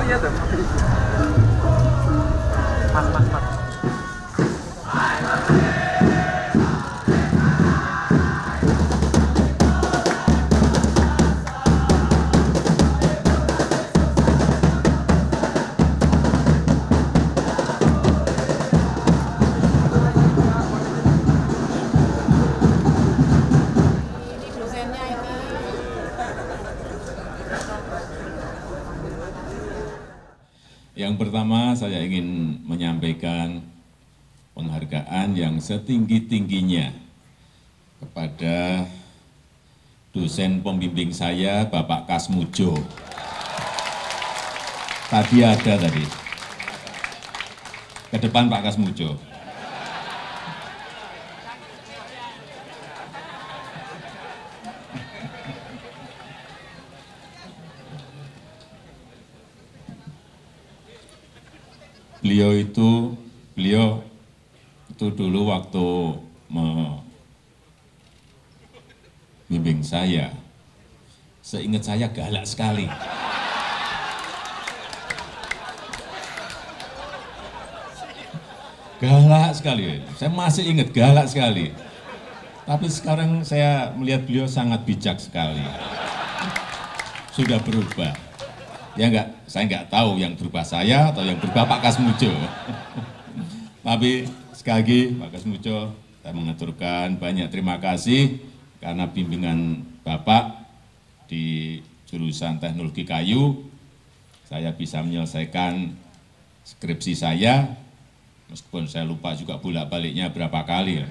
iya tuh. Mas. Yang pertama saya ingin menyampaikan penghargaan yang setinggi-tingginya kepada dosen pembimbing saya, Bapak Kasmujo. Tadi ada tadi. Ke depan Pak Kasmujo. Beliau itu dulu waktu membimbing saya, seingat saya galak sekali. Galak sekali, saya masih ingat galak sekali. Tapi sekarang saya melihat beliau sangat bijak sekali. Sudah berubah. Ya enggak, saya enggak tahu yang berubah saya atau yang berubah Pak Kasmujo. Tapi sekali lagi Pak Kasmujo, saya mengaturkan banyak terima kasih karena bimbingan Bapak di jurusan teknologi kayu, saya bisa menyelesaikan skripsi saya, meskipun saya lupa juga bolak-baliknya berapa kali.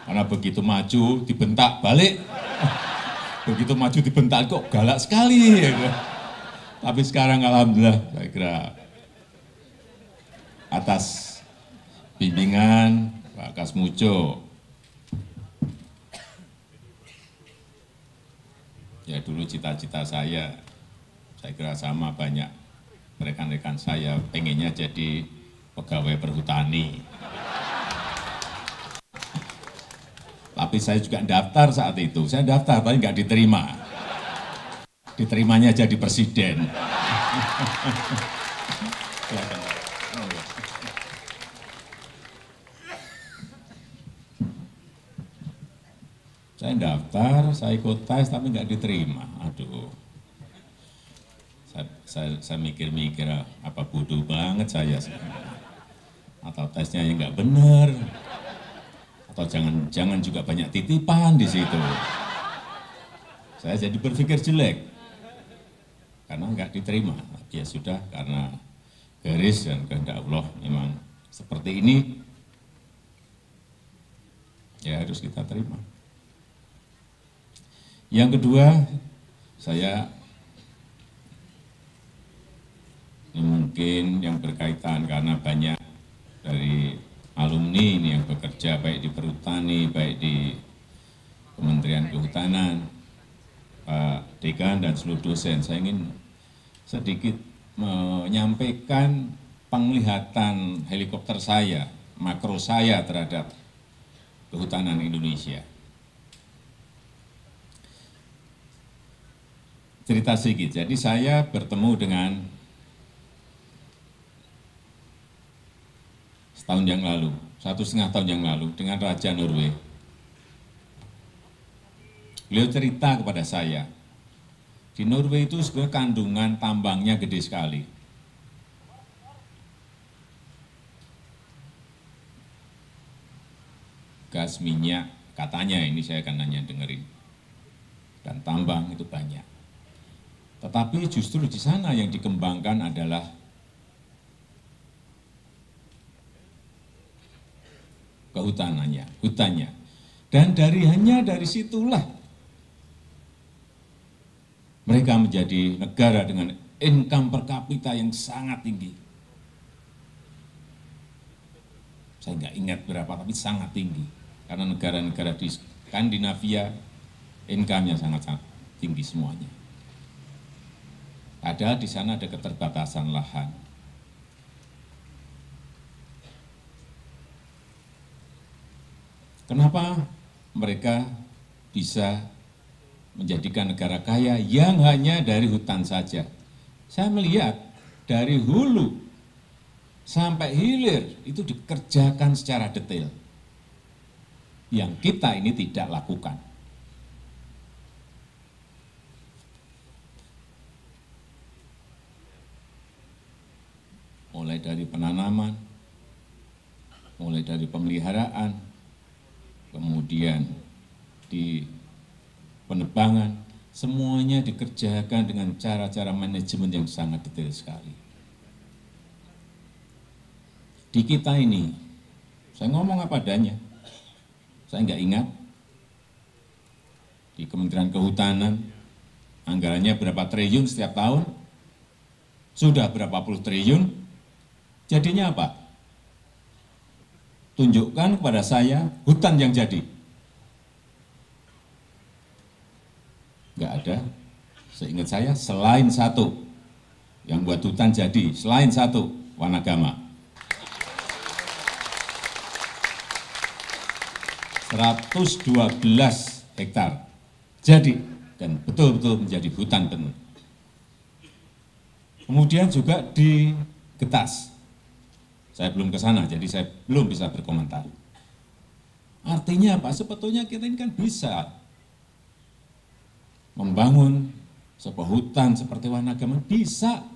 Karena begitu maju dibentak balik, begitu maju dibentak kok galak sekali. Tapi sekarang alhamdulillah saya kira atas bimbingan Pak Kasmujo, ya dulu cita-cita saya kira sama banyak rekan-rekan saya pengennya jadi pegawai perhutani. Tapi saya juga daftar saat itu, saya daftar tapi nggak diterima. Diterimanya jadi presiden. Saya daftar, saya ikut tes tapi nggak diterima. Aduh, saya mikir-mikir apa bodoh banget saya. Atau tesnya yang nggak benar, atau jangan juga banyak titipan di situ. Saya jadi berpikir jelek. Karena nggak diterima, ya sudah karena garis dan kehendak Allah memang seperti ini, ya harus kita terima. Yang kedua, saya ini mungkin yang berkaitan karena banyak dari alumni ini yang bekerja baik di perhutani, baik di Kementerian Kehutanan, Pak Dekan dan seluruh dosen, saya ingin sedikit menyampaikan penglihatan helikopter saya, makro saya terhadap kehutanan Indonesia. Cerita sedikit, jadi saya bertemu dengan setahun yang lalu, 1,5 tahun yang lalu dengan Raja Norway. Beliau cerita kepada saya, di Norway itu sebenarnya kandungan tambangnya gede sekali. Gas, minyak, katanya ini saya akan nanya dengerin. Dan tambang itu banyak. Tetapi justru di sana yang dikembangkan adalah kehutanannya, hutannya. Dan hanya dari situlah mereka menjadi negara dengan income per kapita yang sangat tinggi. Saya nggak ingat berapa, tapi sangat tinggi. Karena negara-negara di Skandinavia, income-nya sangat-sangat tinggi semuanya. Padahal di sana ada keterbatasan lahan. Kenapa mereka bisa menjadikan negara kaya yang hanya dari hutan saja? Saya melihat dari hulu sampai hilir itu dikerjakan secara detail. Yang kita ini tidak lakukan. Mulai dari penanaman, mulai dari pemeliharaan, kemudian di penebangan, semuanya dikerjakan dengan cara-cara manajemen yang sangat detail sekali. Di kita ini, saya ngomong apa adanya, saya nggak ingat, di Kementerian Kehutanan, anggarannya berapa triliun setiap tahun, sudah berapa puluh triliun, jadinya apa? Tunjukkan kepada saya hutan yang jadi. Nggak ada, seingat saya, selain satu yang buat hutan jadi, selain satu, Wanagama. 112 hektar jadi, dan betul-betul menjadi hutan penuh. Kemudian juga di Getas, saya belum ke sana, jadi saya belum bisa berkomentar. Artinya apa? Sebetulnya kita ini kan bisa membangun sebuah hutan seperti Wanagama, bisa.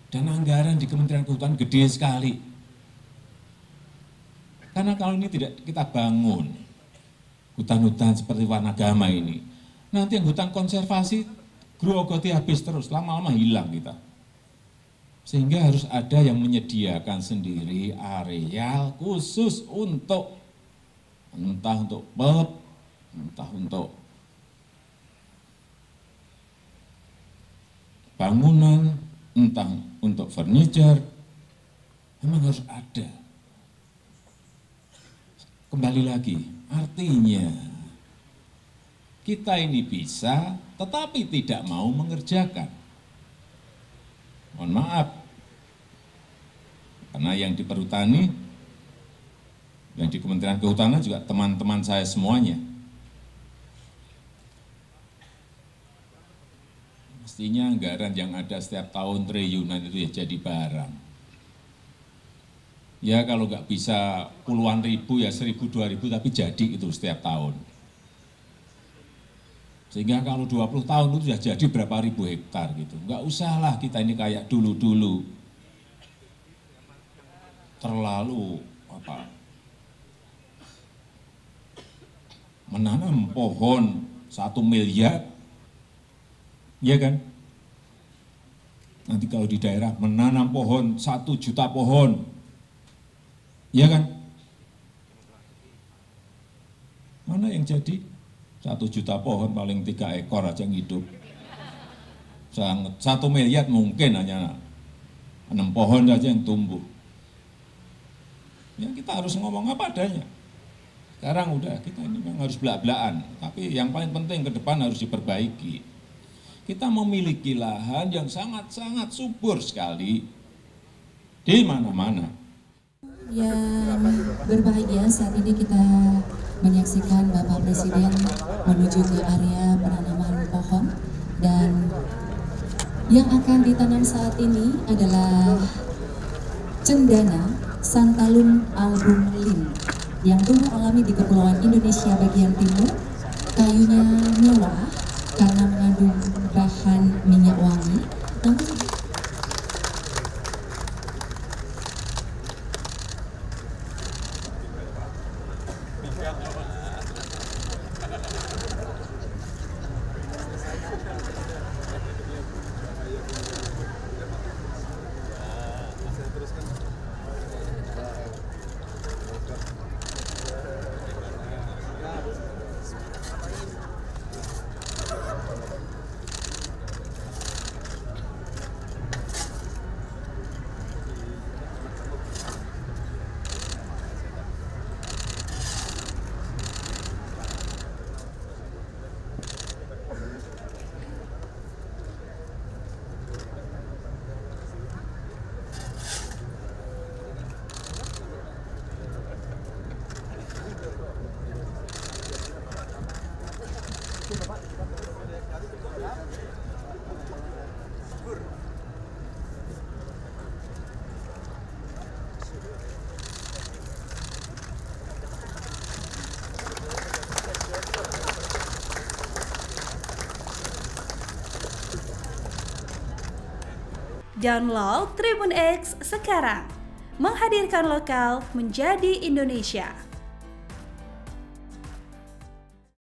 Dan anggaran di Kementerian Kehutanan gede sekali. Karena kalau ini tidak kita bangun, hutan-hutan seperti Wanagama ini, nanti yang hutan konservasi grogoti habis terus, lama-lama hilang kita. Sehingga harus ada yang menyediakan sendiri areal khusus untuk entah untuk pub, entah untuk bangunan, entah untuk furniture, memang harus ada. Kembali lagi, artinya kita ini bisa, tetapi tidak mau mengerjakan. Mohon maaf, karena yang di perhutani, yang di Kementerian Kehutanan juga teman-teman saya semuanya. Mestinya anggaran yang ada setiap tahun triliunan itu ya jadi barang. Ya kalau nggak bisa puluhan ribu ya 1.000, 2.000 tapi jadi itu setiap tahun. Sehingga kalau 20 tahun itu sudah jadi berapa ribu hektar gitu. Nggak usahlah kita ini kayak dulu-dulu. Terlalu menanam pohon 1 miliar, ya kan? Nanti kalau di daerah menanam pohon 1 juta pohon, ya kan? Mana yang jadi? 1 juta pohon paling 3 ekor aja yang hidup. 1 miliar mungkin hanya 6 pohon saja yang tumbuh. Ya kita harus ngomong apa adanya. Sekarang udah kita ini memang harus belak-belakan, tapi yang paling penting ke depan harus diperbaiki. Kita memiliki lahan yang sangat-sangat subur sekali di mana-mana. Yang berbahagia saat ini kita menyaksikan Bapak Presiden menuju ke area penanaman pohon, dan yang akan ditanam saat ini adalah cendana Santalum album lin yang tumbuh alami di Kepulauan Indonesia bagian timur. Kayunya mewah karena mengandung bahan minyak wangi, namun Download Tribun X sekarang, menghadirkan lokal menjadi Indonesia.